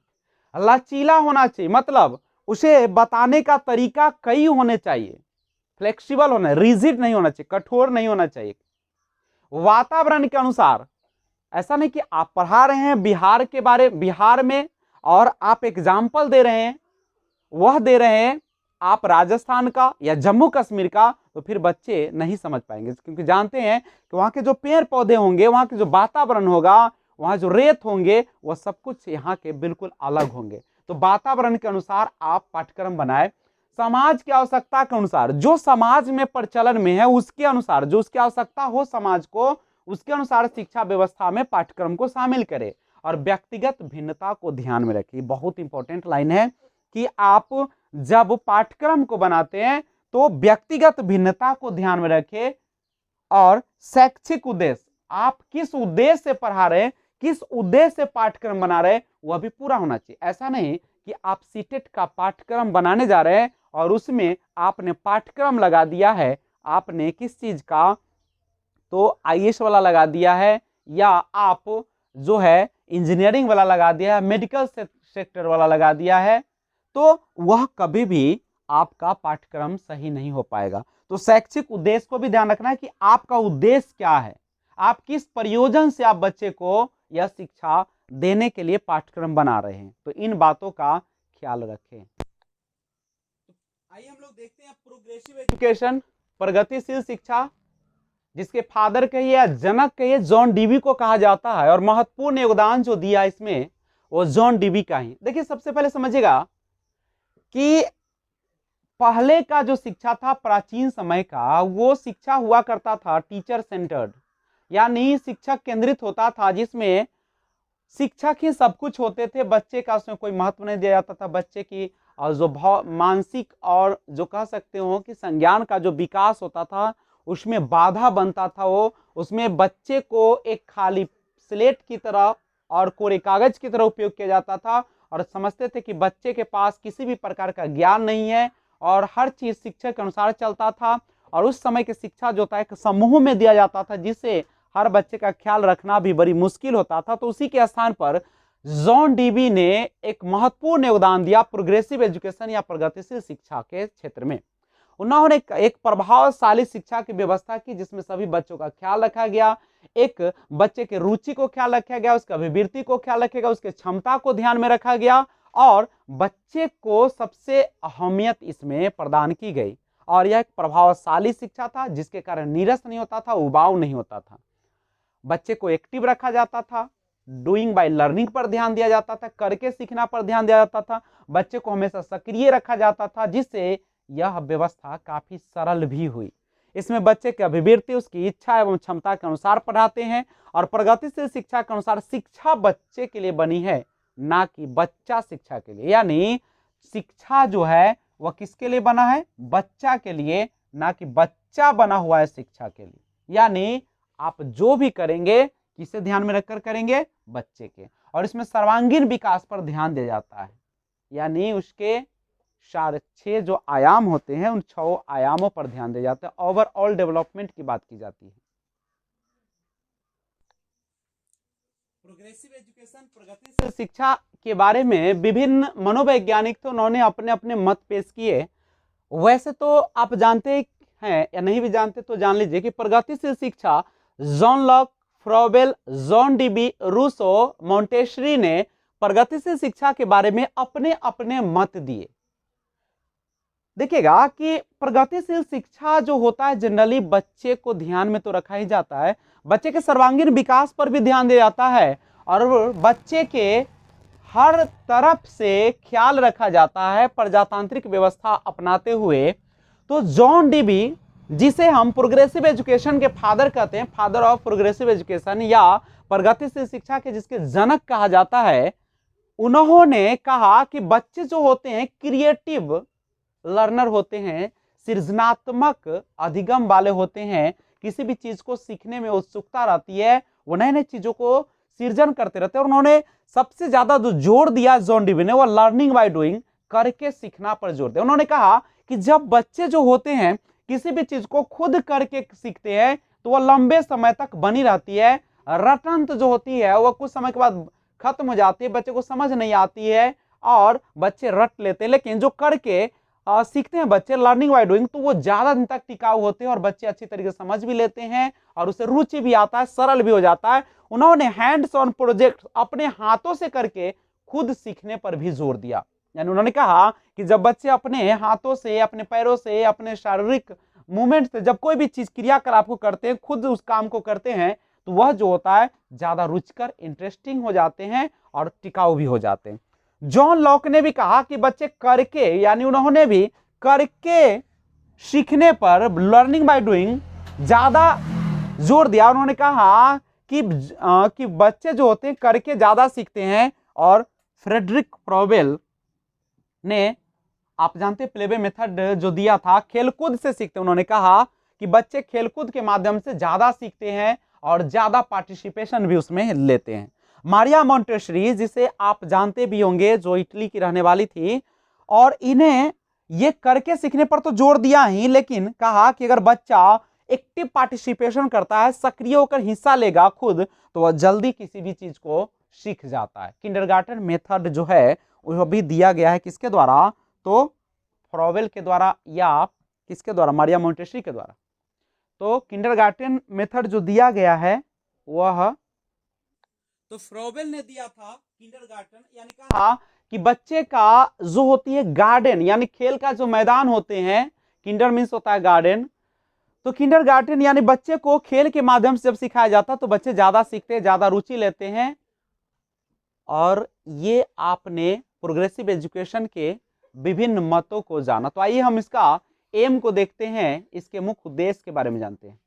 लचीला होना चाहिए, मतलब उसे बताने का तरीका कई होने चाहिए, फ्लेक्सिबल होना, रिजिड नहीं होना चाहिए, कठोर नहीं होना चाहिए। वातावरण के अनुसार, ऐसा नहीं कि आप पढ़ा रहे हैं बिहार के बारे बिहार में और आप एग्जाम्पल दे रहे हैं, वह दे रहे हैं आप राजस्थान का या जम्मू कश्मीर का, तो फिर बच्चे नहीं समझ पाएंगे, क्योंकि जानते हैं कि वहां के जो पेड़ पौधे होंगे, वहां के जो वातावरण होगा, वहां जो रेत होंगे, वह सब कुछ यहाँ के बिल्कुल अलग होंगे। तो वातावरण के अनुसार आप पाठ्यक्रम बनाए, समाज की आवश्यकता के अनुसार, जो समाज में प्रचलन में है उसके अनुसार, जो उसकी आवश्यकता हो समाज को, उसके अनुसार शिक्षा व्यवस्था में पाठ्यक्रम को शामिल करें। और व्यक्तिगत भिन्नता को ध्यान में रखिए, बहुत इंपॉर्टेंट लाइन है कि आप जब पाठ्यक्रम को बनाते हैं तो व्यक्तिगत भिन्नता को ध्यान में रखें। और शैक्षिक उद्देश्य, आप किस उद्देश्य से पढ़ा रहे हैं, किस उद्देश्य से पाठ्यक्रम बना रहे हैं, वह भी पूरा होना चाहिए। ऐसा नहीं कि आप सीटेट का पाठ्यक्रम बनाने जा रहे हैं और उसमें आपने पाठ्यक्रम लगा दिया है, आपने किस चीज का, तो आईएएस वाला लगा दिया है, या आप जो है इंजीनियरिंग वाला लगा दिया है, मेडिकल सेक्टर वाला लगा दिया है, तो वह कभी भी आपका पाठ्यक्रम सही नहीं हो पाएगा। तो शैक्षिक उद्देश्य को भी ध्यान रखना है कि आपका उद्देश्य क्या है, आप किस प्रयोजन से आप बच्चे को यह शिक्षा देने के लिए पाठ्यक्रम बना रहे हैं। तो इन बातों का ख्याल रखें। आइए हम लोग देखते हैं प्रोग्रेसिव एजुकेशन, प्रगतिशील शिक्षा, जिसके फादर कहिए या जनक कहिए जॉन डीवी को कहा जाता है, और महत्वपूर्ण योगदान जो दिया इसमें वो जॉन डीवी का ही। देखिए सबसे पहले समझिएगा कि पहले का जो शिक्षा था प्राचीन समय का, वो शिक्षा हुआ करता था टीचर सेंटर्ड, यानी शिक्षक केंद्रित होता था, जिसमें शिक्षक ही सब कुछ होते थे, बच्चे का उसमें कोई महत्व नहीं दिया जाता था, बच्चे की और जो मानसिक और जो कह सकते हो कि संज्ञान का जो विकास होता था उसमें बाधा बनता था, वो उसमें बच्चे को एक खाली स्लेट की तरह और कोरे कागज की तरह उपयोग किया जाता था और समझते थे कि बच्चे के पास किसी भी प्रकार का ज्ञान नहीं है और हर चीज शिक्षक के अनुसार चलता था। और उस समय की शिक्षा जो था एक समूह में दिया जाता था जिससे हर बच्चे का ख्याल रखना भी बड़ी मुश्किल होता था। तो उसी के स्थान पर जॉन डीबी ने एक महत्वपूर्ण योगदान दिया प्रोग्रेसिव एजुकेशन या प्रगतिशील शिक्षा के क्षेत्र में। उन्होंने एक प्रभावशाली शिक्षा की व्यवस्था की जिसमें सभी बच्चों का ख्याल रखा गया, एक बच्चे के रुचि को ख्याल रखा गया, उसकी अभिवृत्ति को ख्याल रखा गया, उसके क्षमता को ध्यान में रखा गया और बच्चे को सबसे अहमियत इसमें प्रदान की गई। और यह एक प्रभावशाली शिक्षा था जिसके कारण नीरस नहीं होता था, उबाऊ नहीं होता था। बच्चे को एक्टिव रखा जाता था, डूइंग बाय लर्निंग पर ध्यान दिया जाता था, करके सीखना पर ध्यान दिया जाता था, बच्चे को हमेशा सक्रिय रखा जाता था जिससे यह व्यवस्था काफी सरल भी हुई। इसमें बच्चे की अभिवृत्ति उसकी इच्छा एवं क्षमता के अनुसार पढ़ाते हैं और प्रगतिशील शिक्षा के अनुसार शिक्षा बच्चे के लिए बनी है, ना कि बच्चा शिक्षा के लिए। यानी शिक्षा जो है वह किसके लिए बना है? बच्चा के लिए, ना कि बच्चा बना हुआ है शिक्षा के लिए। यानी आप जो भी करेंगे किसे ध्यान में रखकर करेंगे? बच्चे के। और इसमें सर्वांगीण विकास पर ध्यान दिया जाता है, यानी उसके 6 जो आयाम होते हैं उन 6 आयामों पर ध्यान दिया जाता है। ओवरऑल डेवलपमेंट की बात की जाती है। प्रोग्रेसिव एजुकेशन प्रगतिशील शिक्षा के बारे में विभिन्न मनोवैज्ञानिक तो उन्होंने अपने अपने मत पेश किए। वैसे तो आप जानते हैं या नहीं भी जानते तो जान लीजिए कि प्रगतिशील शिक्षा John Locke, Froebel, John Dewey, Rousseau, Montessori ने प्रगतिशील शिक्षा के बारे में अपने अपने मत दिए। देखिएगा कि प्रगतिशील शिक्षा जो होता है जनरली बच्चे को ध्यान में तो रखा ही जाता है, बच्चे के सर्वांगीण विकास पर भी ध्यान दिया जाता है और बच्चे के हर तरफ से ख्याल रखा जाता है प्रजातांत्रिक व्यवस्था अपनाते हुए। तो जॉन डीबी, जिसे हम प्रोग्रेसिव एजुकेशन के फादर कहते हैं, फादर ऑफ प्रोग्रेसिव एजुकेशन या प्रगतिशील शिक्षा के जिसके जनक कहा जाता है, उन्होंने कहा कि बच्चे जो होते हैं क्रिएटिव लर्नर होते हैं, सृजनात्मक अधिगम वाले होते हैं, किसी भी चीज को सीखने में उत्सुकता रहती है, वो नए नए चीजों को सृजन करते रहते हैं। और उन्होंने सबसे ज्यादा जो जोर दिया जॉन डीबी ने वो लर्निंग बाय डूइंग, करके सीखना पर जोर दिया। उन्होंने कहा कि जब बच्चे जो होते हैं किसी भी चीज को खुद करके सीखते हैं तो वह लंबे समय तक बनी रहती है। रटंत जो होती है वह कुछ समय के बाद खत्म हो जाती है, बच्चे को समझ नहीं आती है और बच्चे रट लेते हैं। लेकिन जो करके सीखते हैं बच्चे लर्निंग बाय डूइंग, तो वो ज्यादा दिन तक टिकाऊ होते हैं और बच्चे अच्छी तरीके से समझ भी लेते हैं और उसे रुचि भी आता है, सरल भी हो जाता है। उन्होंने हैंड्स ऑन प्रोजेक्ट, अपने हाथों से करके खुद सीखने पर भी जोर दिया। यानी उन्होंने कहा कि जब बच्चे अपने हाथों से, अपने पैरों से, अपने शारीरिक मूवमेंट से जब कोई भी चीज क्रियाकलाप को करते हैं, खुद उस काम को करते हैं, तो वह जो होता है ज्यादा रुचिकर, इंटरेस्टिंग हो जाते हैं और टिकाऊ भी हो जाते हैं। जॉन लॉक ने भी कहा कि बच्चे करके, यानी उन्होंने भी करके सीखने पर, लर्निंग बाय डूइंग, ज्यादा जोर दिया। उन्होंने कहा कि बच्चे जो होते हैं करके ज्यादा सीखते हैं। और फ्रेडरिक फ्रॉबेल ने, आप जानते हैं, प्लेबे मेथड जो दिया था, खेलकूद से सीखते हैं। उन्होंने कहा कि बच्चे खेलकूद के माध्यम से ज्यादा सीखते हैं और ज्यादा पार्टिसिपेशन भी उसमें लेते हैं। मारिया मॉन्टेसरी, जिसे आप जानते भी होंगे, जो इटली की रहने वाली थी, और इन्हें ये करके सीखने पर तो जोर दिया ही, लेकिन कहा कि अगर बच्चा एक्टिव पार्टिसिपेशन करता है, सक्रिय होकर हिस्सा लेगा खुद, तो वह जल्दी किसी भी चीज को सीख जाता है। किंडरगार्टन मेथड जो है वह भी दिया गया है किसके द्वारा? तो फ्रॉबेल के द्वारा या किसके द्वारा? मारिया मॉन्टेसरी के द्वारा। तो किंडरगार्टन मेथड जो दिया गया है वह तो फ्रॉबेल ने दिया था किंडरगार्टन, यानी कहा कि बच्चे का जो होती है गार्डन, यानी खेल का जो मैदान होते हैं, किंडर मीन्स होता है गार्डन, तो किंडरगार्टन यानी बच्चे को खेल के माध्यम से जब सिखाया जाता तो बच्चे ज्यादा सीखते हैं, ज्यादा रुचि लेते हैं। और ये आपने प्रोग्रेसिव एजुकेशन के विभिन्न मतों को जाना। तो आइए हम इसका एम को देखते हैं, इसके मुख्य उद्देश्य के बारे में जानते हैं।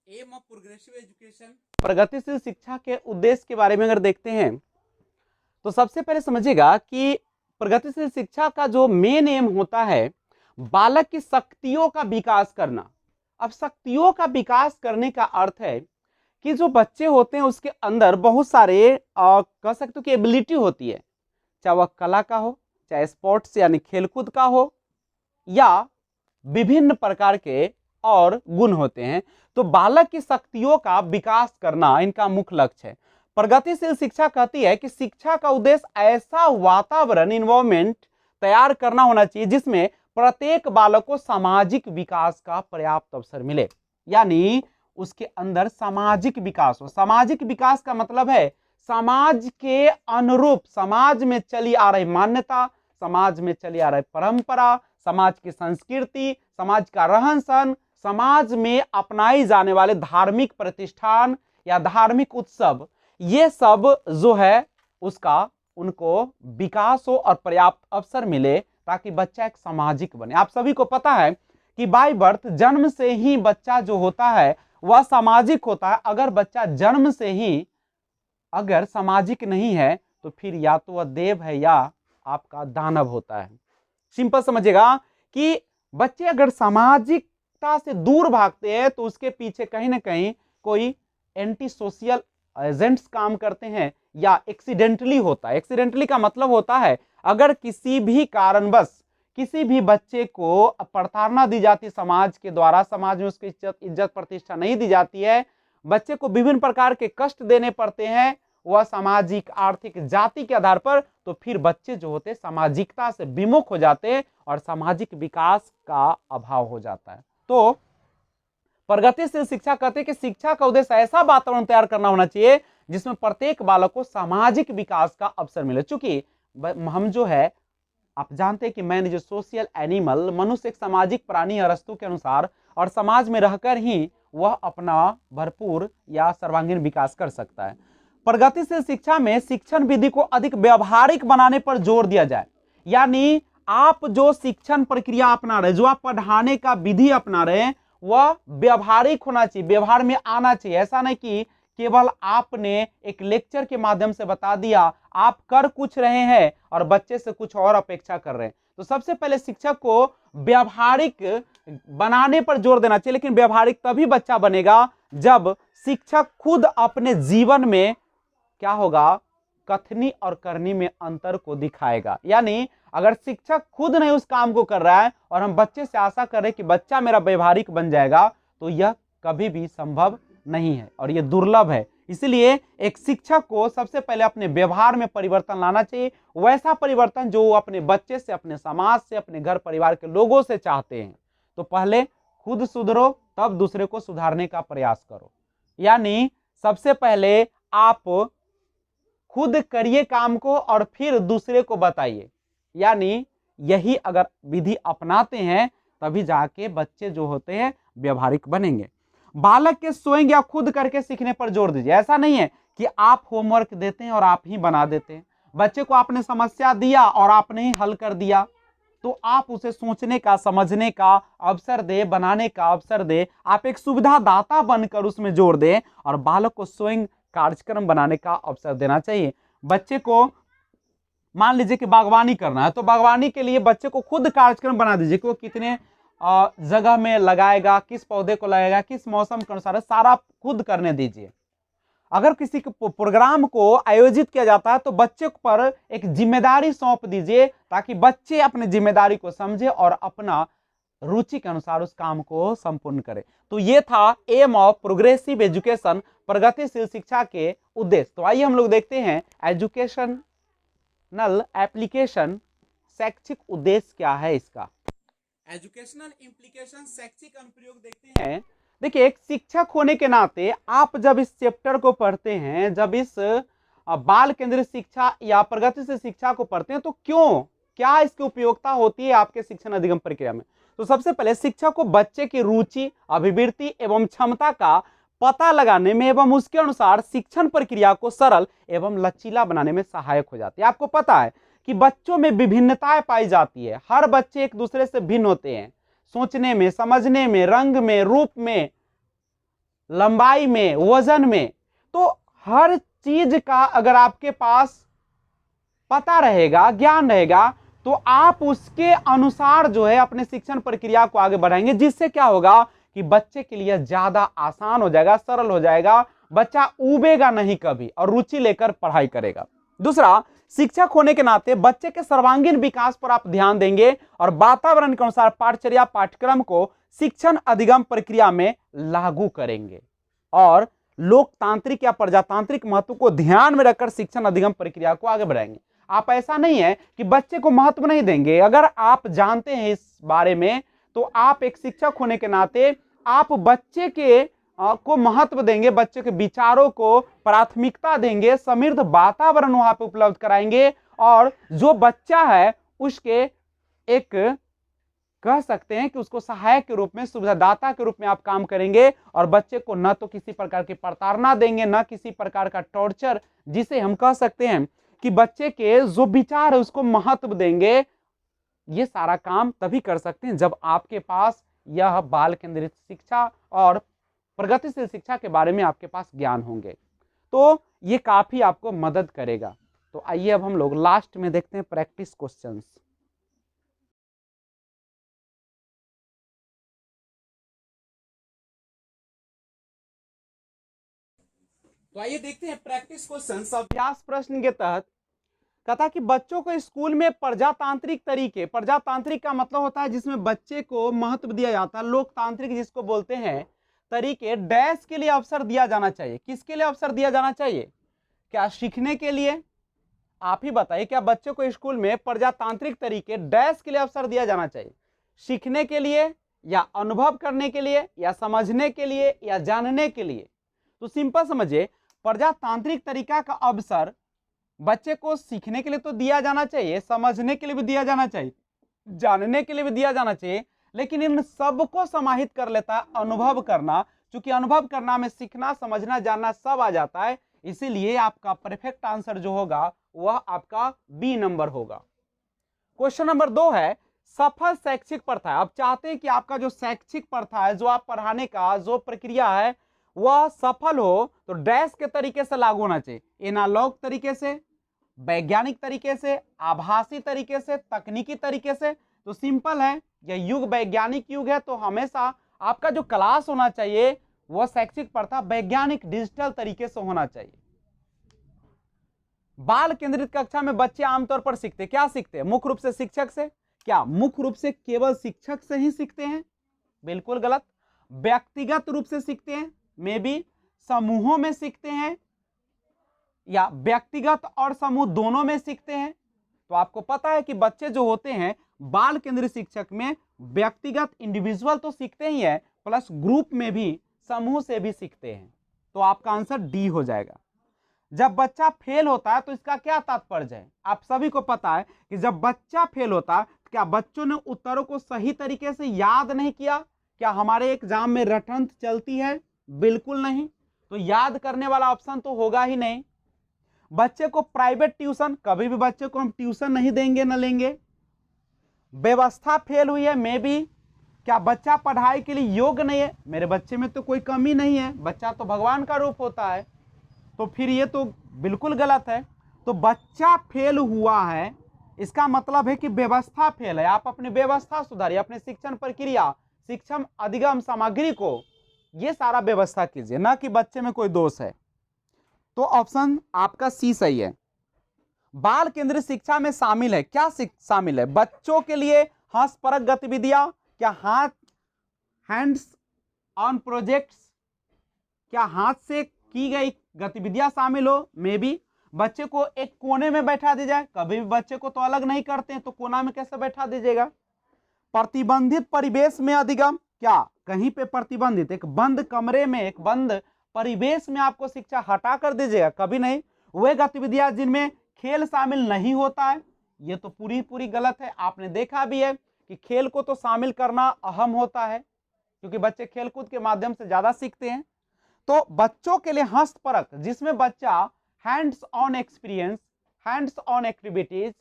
एम ऑफ प्रोग्रेसिव एजुकेशन, प्रगतिशील शिक्षा के उद्देश्य के बारे में अगर देखते हैं तो सबसे पहले समझिएगा कि प्रगतिशील शिक्षा का जो मेन एम होता है बालक की शक्तियों का विकास करना। अब शक्तियों का विकास करने का अर्थ है कि जो बच्चे होते हैं उसके अंदर बहुत सारे कह सकते हो कि एबिलिटी होती है, चाहे वह कला का हो, चाहे स्पोर्ट्स यानी खेलकूद का हो, या विभिन्न प्रकार के और गुण होते हैं। तो बालक की शक्तियों का विकास करना इनका मुख्य लक्ष्य है। प्रगतिशील शिक्षा कहती है कि शिक्षा का उद्देश्य ऐसा वातावरण इन्वायरमेंट तैयार करना होना चाहिए जिसमें प्रत्येक बालक को सामाजिक विकास का पर्याप्त अवसर मिले, यानी उसके अंदर सामाजिक विकास हो। सामाजिक विकास का मतलब है समाज के अनुरूप, समाज में चली आ रही मान्यता, समाज में चली आ रही परंपरा, समाज की संस्कृति, समाज का रहन सहन, समाज में अपनाई जाने वाले धार्मिक प्रतिष्ठान या धार्मिक उत्सव, ये सब जो है उसका उनको विकास हो और पर्याप्त अवसर मिले ताकि बच्चा एक सामाजिक बने। आप सभी को पता है कि बाय बर्थ जन्म से ही बच्चा जो होता है वह सामाजिक होता है। अगर बच्चा जन्म से ही अगर सामाजिक नहीं है तो फिर या तो वह देव है या आपका दानव होता है। सिंपल समझिएगा कि बच्चे अगर सामाजिकता से दूर भागते हैं तो उसके पीछे कहीं ना कहीं कोई एंटी सोशल एजेंट्स काम करते हैं या एक्सीडेंटली होता है। एक्सीडेंटली का मतलब होता है अगर किसी भी कारणवश किसी भी बच्चे को प्रताड़ना दी जाती समाज के द्वारा, समाज में उसकी इज्जत प्रतिष्ठा नहीं दी जाती है, बच्चे को विभिन्न प्रकार के कष्ट देने पड़ते हैं, वह सामाजिक आर्थिक जाति के आधार पर, तो फिर बच्चे जो होते हैं सामाजिकता से विमुख हो जाते हैं और सामाजिक विकास का अभाव हो जाता है। तो प्रगतिशील शिक्षा कहते हैं कि शिक्षा का उद्देश्य ऐसा वातावरण तैयार करना होना चाहिए जिसमें प्रत्येक बालक को सामाजिक विकास का अवसर मिले। चूंकि हम जो है आप जानते हैं कि मैन जो सोशल एनिमल, मनुष्य एक सामाजिक प्राणी है अरस्तु के अनुसार, और समाज में रहकर ही वह अपना भरपूर या सर्वांगीण विकास कर सकता है। प्रगतिशील शिक्षा में शिक्षण विधि को अधिक व्यवहारिक बनाने पर जोर दिया जाए, यानी आप जो शिक्षण प्रक्रिया अपना रहे, जो आप पढ़ाने का विधि अपना रहे हैं वह व्यवहारिक होना चाहिए, व्यवहार में आना चाहिए। ऐसा नहीं कि केवल आपने एक लेक्चर के माध्यम से बता दिया, आप कर कुछ रहे हैं और बच्चे से कुछ और अपेक्षा कर रहे हैं। तो सबसे पहले शिक्षक को व्यवहारिक बनाने पर जोर देना चाहिए। लेकिन व्यवहारिक तभी बच्चा बनेगा जब शिक्षक खुद अपने जीवन में क्या होगा, कथनी और करनी में अंतर को दिखाएगा। यानी अगर शिक्षक खुद नहीं उस काम को कर रहा है और हम बच्चे से आशा कर रहे हैं कि बच्चा मेरा व्यवहारिक बन जाएगा, तो यह कभी भी संभव नहीं है और यह दुर्लभ है। इसलिए एक शिक्षक को सबसे पहले अपने व्यवहार में परिवर्तन लाना चाहिए, वैसा परिवर्तन जो वो अपने बच्चे से, अपने समाज से, अपने घर परिवार के लोगों से चाहते हैं। तो पहले खुद सुधरो तब दूसरे को सुधारने का प्रयास करो। यानी सबसे पहले आप खुद करिए काम को और फिर दूसरे को बताइए। यानी यही अगर विधि अपनाते हैं तभी जाके बच्चे जो होते हैं व्यवहारिक बनेंगे। बालक के स्वयं या खुद करके सीखने पर जोर दीजिए। ऐसा नहीं है कि आप होमवर्क देते हैं और आप ही बना देते हैं। बच्चे को आपने समस्या दिया और आपने ही हल कर दिया, तो आप उसे सोचने का, समझने का अवसर दे, बनाने का अवसर दे। आप एक सुविधादाता बनकर उसमें जोर दें और बालक को स्वयं कार्यक्रम बनाने का अवसर देना चाहिए। बच्चे को मान लीजिए कि बागवानी करना है, तो बागवानी के लिए बच्चे को खुद कार्यक्रम बना दीजिए कि वो कितने जगह में लगाएगा, किस पौधे को लगाएगा, किस मौसम के अनुसार, सारा खुद करने दीजिए। अगर किसी के प्रोग्राम को आयोजित किया जाता है तो बच्चे पर एक जिम्मेदारी सौंप दीजिए ताकि बच्चे अपनी जिम्मेदारी को समझे और अपना रुचि के अनुसार उस काम को संपूर्ण करें। तो ये था एम ऑफ प्रोग्रेसिव एजुकेशन, प्रगतिशील शिक्षा के उद्देश्य। तो आइए हम लोग देखते हैं एजुकेशनल एप्लीकेशन, शैक्षिक उद्देश्य क्या है इसका। एजुकेशनल इम्प्लीकेशन, शैक्षिक अनुप्रयोग देखते हैं। देखिए, एक शिक्षक होने के नाते आप जब इस चैप्टर को पढ़ते हैं, जब इस बाल केंद्रित शिक्षा या प्रगतिशील शिक्षा को पढ़ते हैं, तो क्या इसकी उपयोगिता होती है आपके शिक्षण अधिगम प्रक्रिया में। तो सबसे पहले शिक्षक को बच्चे की रुचि, अभिवृत्ति एवं क्षमता का पता लगाने में एवं उसके अनुसार शिक्षण प्रक्रिया को सरल एवं लचीला बनाने में सहायक हो जाती है। आपको पता है कि बच्चों में विभिन्नताएं पाई जाती है, हर बच्चे एक दूसरे से भिन्न होते हैं, सोचने में, समझने में, रंग में, रूप में, लंबाई में, वजन में। तो हर चीज का अगर आपके पास पता रहेगा, ज्ञान रहेगा, तो आप उसके अनुसार जो है अपने शिक्षण प्रक्रिया को आगे बढ़ाएंगे, जिससे क्या होगा कि बच्चे के लिए ज्यादा आसान हो जाएगा, सरल हो जाएगा, बच्चा उबेगा नहीं कभी और रुचि लेकर पढ़ाई करेगा। दूसरा, शिक्षक होने के नाते बच्चे के सर्वांगीण विकास पर आप ध्यान देंगे और वातावरण के अनुसार पाठचर्या पाठ्यक्रम को शिक्षण अधिगम प्रक्रिया में लागू करेंगे और लोकतांत्रिक या प्रजातांत्रिक महत्व को ध्यान में रखकर शिक्षण अधिगम प्रक्रिया को आगे बढ़ाएंगे। आप ऐसा नहीं है कि बच्चे को महत्व नहीं देंगे, अगर आप जानते हैं इस बारे में तो आप एक शिक्षक होने के नाते आप बच्चे के को महत्व देंगे, बच्चे के विचारों को प्राथमिकता देंगे, समृद्ध वातावरण वहां पे उपलब्ध कराएंगे और जो बच्चा है उसके एक कह सकते हैं कि उसको सहायक के रूप में, सुविधादाता के रूप में आप काम करेंगे और बच्चे को न तो किसी प्रकार की प्रताड़ना देंगे, न किसी प्रकार का टॉर्चर, जिसे हम कह सकते हैं कि बच्चे के जो विचार है उसको महत्व देंगे। ये सारा काम तभी कर सकते हैं जब आपके पास यह बाल केंद्रित शिक्षा और प्रगतिशील शिक्षा के बारे में आपके पास ज्ञान होंगे, तो ये काफी आपको मदद करेगा। तो आइए अब हम लोग लास्ट में देखते हैं प्रैक्टिस क्वेश्चंस। तो आइए देखते हैं प्रैक्टिस क्वेश्चंस। अभ्यास प्रश्न के तहत कहा कि बच्चों को स्कूल में प्रजातांत्रिक तरीके, प्रजातांत्रिक का मतलब होता है जिसमें बच्चे को महत्व दिया जाता है, लोकतांत्रिक जिसको बोलते हैं, तरीके डैश के लिए अवसर दिया जाना चाहिए। किसके लिए अवसर दिया जाना चाहिए? क्या सीखने के लिए? आप ही बताइए, क्या बच्चों को स्कूल में प्रजातांत्रिक तरीके डैश के लिए अवसर दिया जाना चाहिए? सीखने के लिए या अनुभव करने के लिए या समझने के लिए या जानने के लिए? तो सिंपल समझिए, प्रजातांत्रिक तरीका का अवसर बच्चे को सीखने के लिए तो दिया जाना चाहिए, समझने के लिए भी दिया जाना चाहिए, जानने के लिए भी दिया जाना चाहिए, लेकिन इन सबको समाहित कर लेता है अनुभव करना। क्योंकि अनुभव करना में सीखना, समझना, जानना सब आ जाता है, इसीलिए आपका परफेक्ट आंसर जो होगा वह आपका बी नंबर होगा। क्वेश्चन नंबर 2 है, सफल शैक्षिक प्रथा। आप चाहते हैं कि आपका जो शैक्षिक प्रथा है, जो आप पढ़ाने का जो प्रक्रिया है वह सफल हो, तो डैश के तरीके से लागू होना चाहिए। एनालॉग तरीके से, वैज्ञानिक तरीके से, आभासी तरीके से, तकनीकी तरीके से। तो सिंपल है, यह युग वैज्ञानिक युग है, तो हमेशा आपका जो क्लास होना चाहिए वह शैक्षिक प्रथा वैज्ञानिक डिजिटल तरीके से होना चाहिए। बाल केंद्रित कक्षा में बच्चे आमतौर पर सीखते, क्या सीखते हैं? मुख्य रूप से शिक्षक से। क्या मुख्य रूप से केवल शिक्षक से ही सीखते हैं? बिल्कुल गलत। व्यक्तिगत रूप से सीखते हैं, मे बी समूहों में सीखते हैं, या व्यक्तिगत और समूह दोनों में सीखते हैं। तो आपको पता है कि बच्चे जो होते हैं बाल केंद्रित शिक्षक में व्यक्तिगत इंडिविजुअल तो सीखते ही है, प्लस ग्रुप में भी, समूह से भी सीखते हैं। तो आपका आंसर डी हो जाएगा। जब बच्चा फेल होता है तो इसका क्या तात्पर्य है? आप सभी को पता है कि जब बच्चा फेल होता है तो क्या बच्चों ने उत्तरों को सही तरीके से याद नहीं किया? क्या हमारे एग्जाम में रटंत चलती है? बिल्कुल नहीं। तो याद करने वाला ऑप्शन तो होगा ही नहीं। बच्चे को प्राइवेट ट्यूशन, कभी भी बच्चे को हम ट्यूशन नहीं देंगे, न लेंगे। व्यवस्था फेल हुई है, मे बी। क्या बच्चा पढ़ाई के लिए योग्य नहीं है? मेरे बच्चे में तो कोई कमी नहीं है, बच्चा तो भगवान का रूप होता है, तो फिर ये तो बिल्कुल गलत है। तो बच्चा फेल हुआ है, इसका मतलब है कि व्यवस्था फेल है। आप अपनी व्यवस्था सुधारिए, अपने शिक्षण प्रक्रिया, शिक्षण अधिगम सामग्री को ये सारा व्यवस्था कीजिए, ना कि बच्चे में कोई दोष है। तो ऑप्शन आपका सी सही है। बाल केंद्रित शिक्षा में शामिल है, क्या शामिल है? बच्चों के लिए हस्तपरक गतिविधियां, क्या हैंड्स ऑन प्रोजेक्ट्स, क्या हाथ से की गई गतिविधियां शामिल हो, मे बी। बच्चे को एक कोने में बैठा दिया जाए, कभी भी बच्चे को तो अलग नहीं करते हैं, तो कोना में कैसे बैठा दीजिएगा? प्रतिबंधित परिवेश में अधिगम, क्या कहीं पे प्रतिबंधित एक बंद कमरे में, एक बंद परिवेश में आपको शिक्षा हटा कर दीजिएगा? कभी नहीं। वे गतिविधियां जिनमें खेल शामिल नहीं होता है, ये तो पूरी गलत है। आपने देखा भी है कि खेल को तो शामिल करना अहम होता है, क्योंकि बच्चे खेलकूद के माध्यम से ज्यादा सीखते हैं। तो बच्चों के लिए हस्तपरक, जिसमें बच्चा hands on experience, hands on activities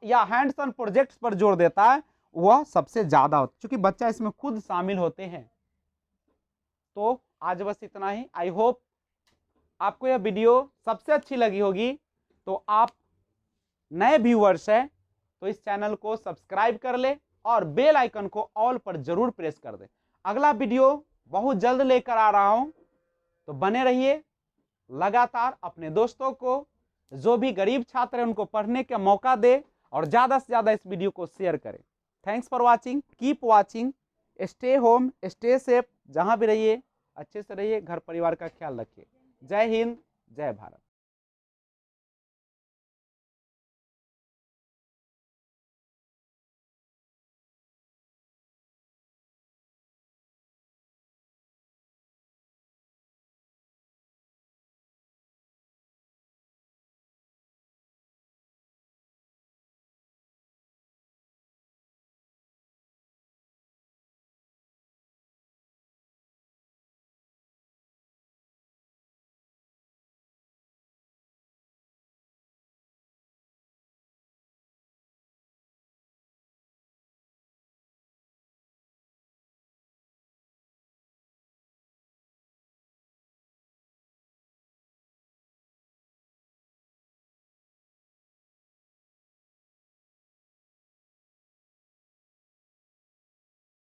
या हैंड्स ऑन प्रोजेक्ट्स पर जोर देता है, वह सबसे ज्यादा होता है, क्योंकि बच्चा इसमें खुद शामिल होते हैं। तो आज बस इतना ही। आई होप आपको यह वीडियो सबसे अच्छी लगी होगी। तो आप नए व्यूअर्स हैं तो इस चैनल को सब्सक्राइब कर ले और बेल आइकन को ऑल पर जरूर प्रेस कर दे। अगला वीडियो बहुत जल्द लेकर आ रहा हूं, तो बने रहिए। लगातार अपने दोस्तों को, जो भी गरीब छात्र हैं उनको पढ़ने का मौका दे और ज्यादा से ज्यादा इस वीडियो को शेयर करें। Thanks for watching, keep watching, stay home, stay safe. जहां भी रहिए अच्छे से रहिए, घर परिवार का ख्याल रखिए। जय हिंद, जय भारत।